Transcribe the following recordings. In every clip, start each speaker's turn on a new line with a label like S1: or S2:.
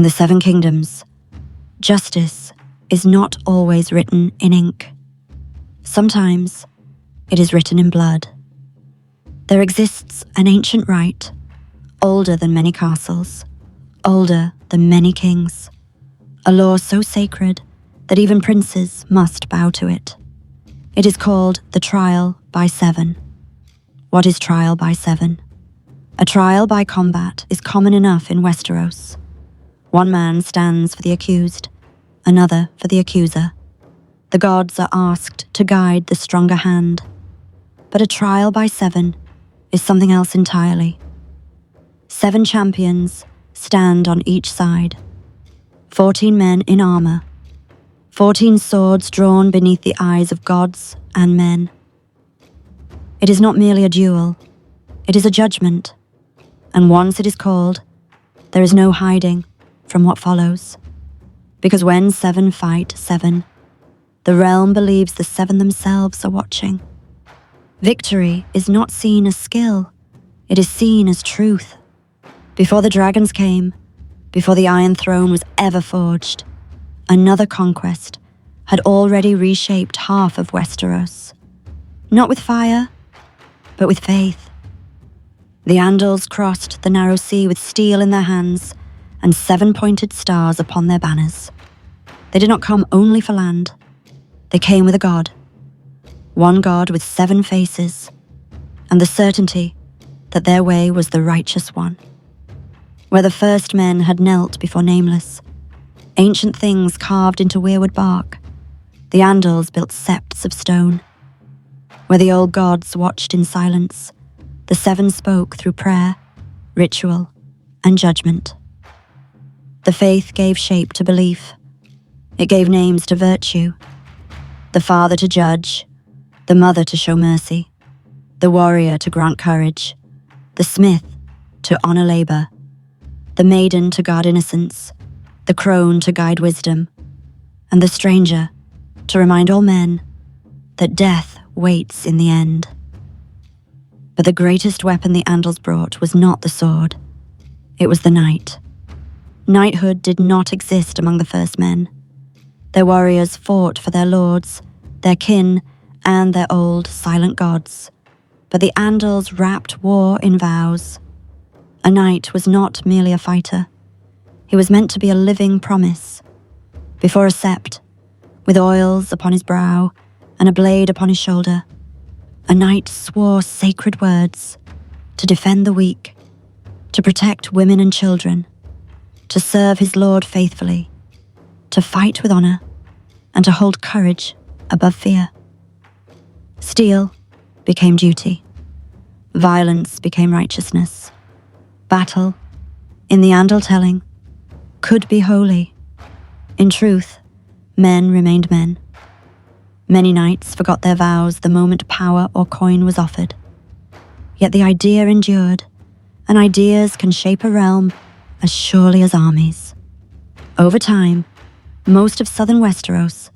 S1: In the Seven Kingdoms, justice is not always written in ink. Sometimes it is written in blood. There exists an ancient rite, older than many castles, older than many kings, a law so sacred that even princes must bow to it. It is called the trial by seven. What is trial by seven? A trial by combat is common enough in Westeros. One man stands for the accused, another for the accuser. The gods are asked to guide the stronger hand. But a trial by seven is something else entirely. 7 champions stand on each side. 14 men in armor. 14 swords drawn beneath the eyes of gods and men. It is not merely a duel. It is a judgment. And once it is called, there is no hiding from what follows. Because when 7 fight 7, the realm believes the 7 themselves are watching. Victory is not seen as skill. It is seen as truth. Before the dragons came, before the Iron Throne was ever forged, another conquest had already reshaped half of Westeros. Not with fire, but with faith. The Andals crossed the narrow sea with steel in their hands and 7 pointed stars upon their banners. They did not come only for land. They came with a god. One god with 7 faces, and the certainty that their way was the righteous one. Where the first men had knelt before Nameless, ancient things carved into weirwood bark, the Andals built septs of stone. Where the old gods watched in silence, the 7 spoke through prayer, ritual, and judgment. The faith gave shape to belief. It gave names to virtue. The father to judge, the mother to show mercy, the warrior to grant courage, the smith to honor labor, the maiden to guard innocence, the crone to guide wisdom, and the stranger to remind all men that death waits in the end. But the greatest weapon the Andals brought was not the sword. It was the knight. Knighthood did not exist among the first men. Their warriors fought for their lords, their kin, and their old, silent gods. But the Andals wrapped war in vows. A knight was not merely a fighter. He was meant to be a living promise. Before a sept, with oils upon his brow and a blade upon his shoulder, a knight swore sacred words to defend the weak, to protect women and children, to serve his lord faithfully, to fight with honor, and to hold courage above fear. Steel became duty. Violence became righteousness. Battle, in the Andal telling, could be holy. In truth, men remained men. Many knights forgot their vows the moment power or coin was offered. Yet the idea endured, and ideas can shape a realm as surely as armies. Over time, most of southern Westeros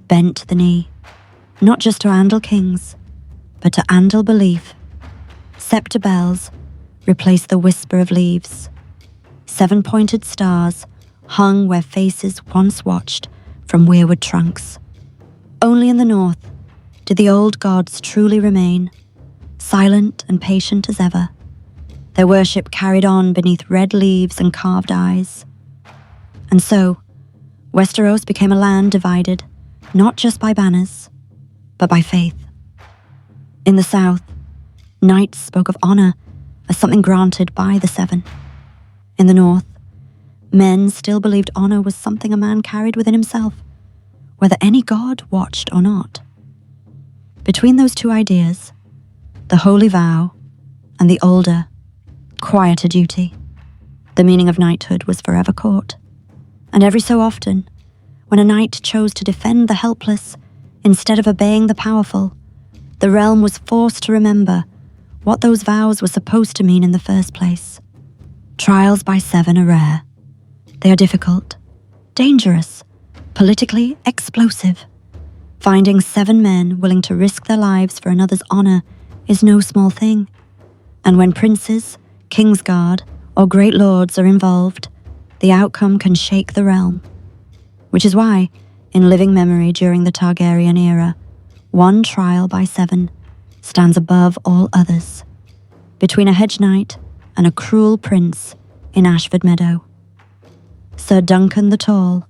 S1: bent the knee, not just to Andal kings, but to Andal belief. Scepter bells replaced the whisper of leaves. 7 pointed stars hung where faces once watched from weirwood trunks. Only in the north did the old gods truly remain, silent and patient as ever, their worship carried on beneath red leaves and carved eyes. And so, Westeros became a land divided, not just by banners, but by faith. In the south, knights spoke of honor as something granted by the 7. In the north, men still believed honor was something a man carried within himself, whether any god watched or not. Between those two ideas, the holy vow and the older, quieter duty, the meaning of knighthood was forever caught. And every so often, when a knight chose to defend the helpless instead of obeying the powerful, the realm was forced to remember what those vows were supposed to mean in the first place. Trials by 7 are rare. They are difficult, dangerous, politically explosive. Finding 7 men willing to risk their lives for another's honor is no small thing. And when princes, Kingsguard, or great lords are involved, the outcome can shake the realm. Which is why, in living memory during the Targaryen era, one trial by 7 stands above all others, between a hedge knight and a cruel prince in Ashford Meadow. Ser Duncan the Tall,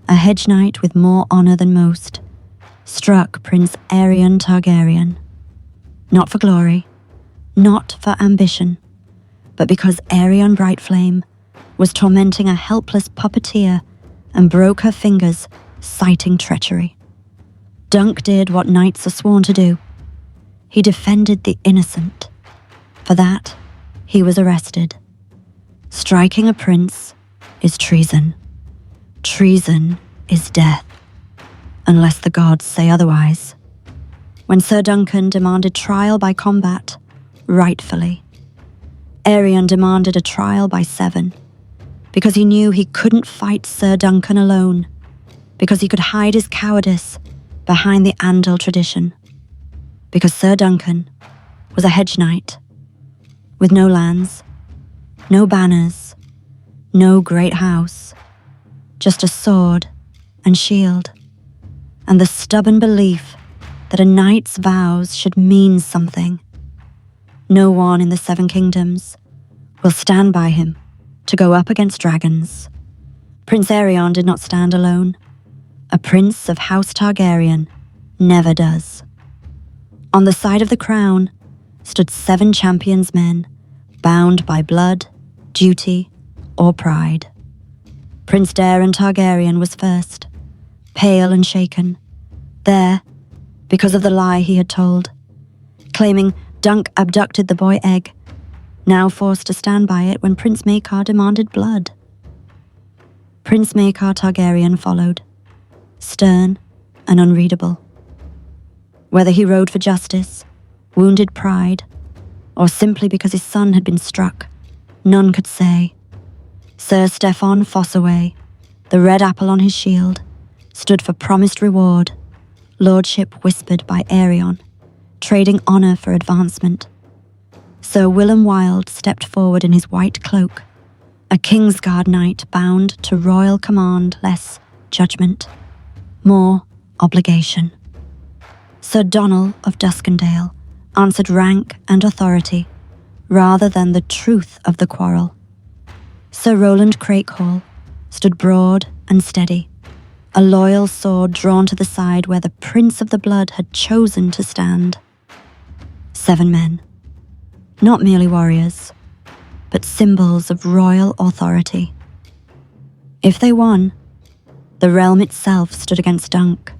S1: a hedge knight with more honour than most, struck Prince Aerion Targaryen. Not for glory, not for ambition, but because Aerion Brightflame was tormenting a helpless puppeteer and broke her fingers, citing treachery. Dunk did what knights are sworn to do. He defended the innocent. For that, he was arrested. Striking a prince is treason. Treason is death, unless the gods say otherwise. When Ser Duncan demanded trial by combat, rightfully, Aerion demanded a trial by 7, because he knew he couldn't fight Ser Duncan alone, because he could hide his cowardice behind the Andal tradition, because Ser Duncan was a hedge knight, with no lands, no banners, no great house, just a sword and shield, and the stubborn belief that a knight's vows should mean something. No one in the 7 kingdoms will stand by him to go up against dragons. Prince Aerion did not stand alone. A prince of House Targaryen never does. On the side of the crown stood 7 champions men, bound by blood, duty, or pride. Prince Daeron Targaryen was first, pale and shaken, there because of the lie he had told, claiming Dunk abducted the boy egg, now forced to stand by it when Prince Maekar demanded blood. Prince Maekar Targaryen followed, stern and unreadable. Whether he rode for justice, wounded pride, or simply because his son had been struck, none could say. Sir Steffon Fossaway, the red apple on his shield, stood for promised reward, lordship whispered by Aerion, trading honour for advancement. Sir Willem Wilde stepped forward in his white cloak, a Kingsguard knight bound to royal command less judgment, more obligation. Sir Donal of Duskendale answered rank and authority, rather than the truth of the quarrel. Sir Roland Crakehall stood broad and steady, a loyal sword drawn to the side where the Prince of the Blood had chosen to stand. 7 men, not merely warriors, but symbols of royal authority. If they won, the realm itself stood against Dunk.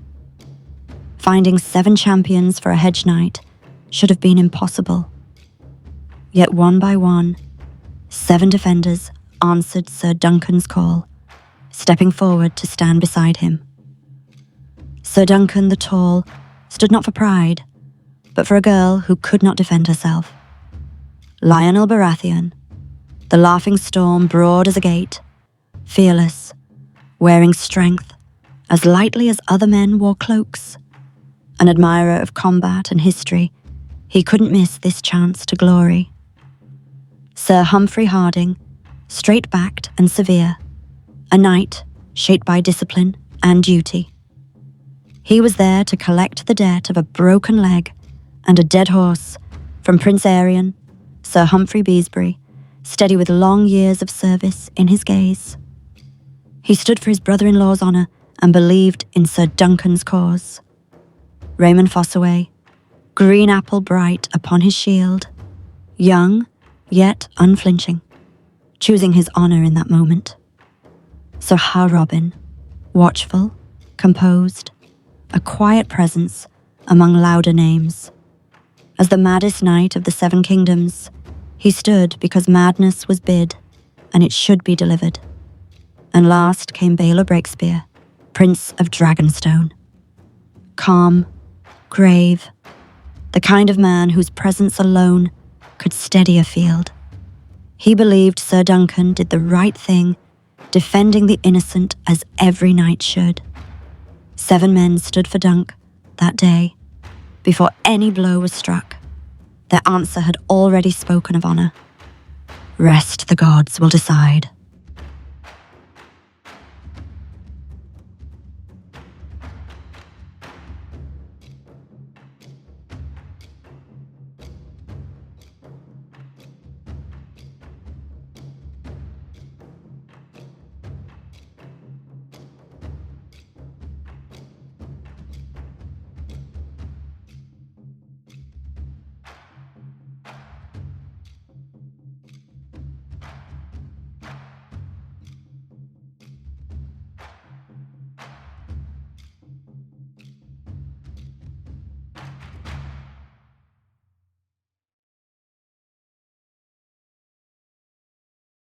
S1: Finding 7 champions for a hedge knight should have been impossible. Yet one by one, 7 defenders answered Ser Duncan's call, stepping forward to stand beside him. Ser Duncan the Tall stood not for pride, but for a girl who could not defend herself. Lionel Baratheon, the laughing storm broad as a gate, fearless, wearing strength as lightly as other men wore cloaks. An admirer of combat and history, he couldn't miss this chance to glory. Sir Humphrey Harding, straight-backed and severe, a knight shaped by discipline and duty. He was there to collect the debt of a broken leg and a dead horse from Prince Aerion, Sir Humphrey Beesbury, steady with long years of service in his gaze. He stood for his brother-in-law's honour and believed in Sir Duncan's cause. Raymond Fossaway, green apple bright upon his shield, young yet unflinching, choosing his honour in that moment. Sir Har Robin, watchful, composed, a quiet presence among louder names. As the maddest knight of the 7 kingdoms, he stood because madness was bid, and it should be delivered. And last came Baelor Breakspear, Prince of Dragonstone. Calm, grave, the kind of man whose presence alone could steady a field. He believed Ser Duncan did the right thing, defending the innocent as every knight should. 7 men stood for Dunk that day. Before any blow was struck, their answer had already spoken of honour. Rest the gods will decide.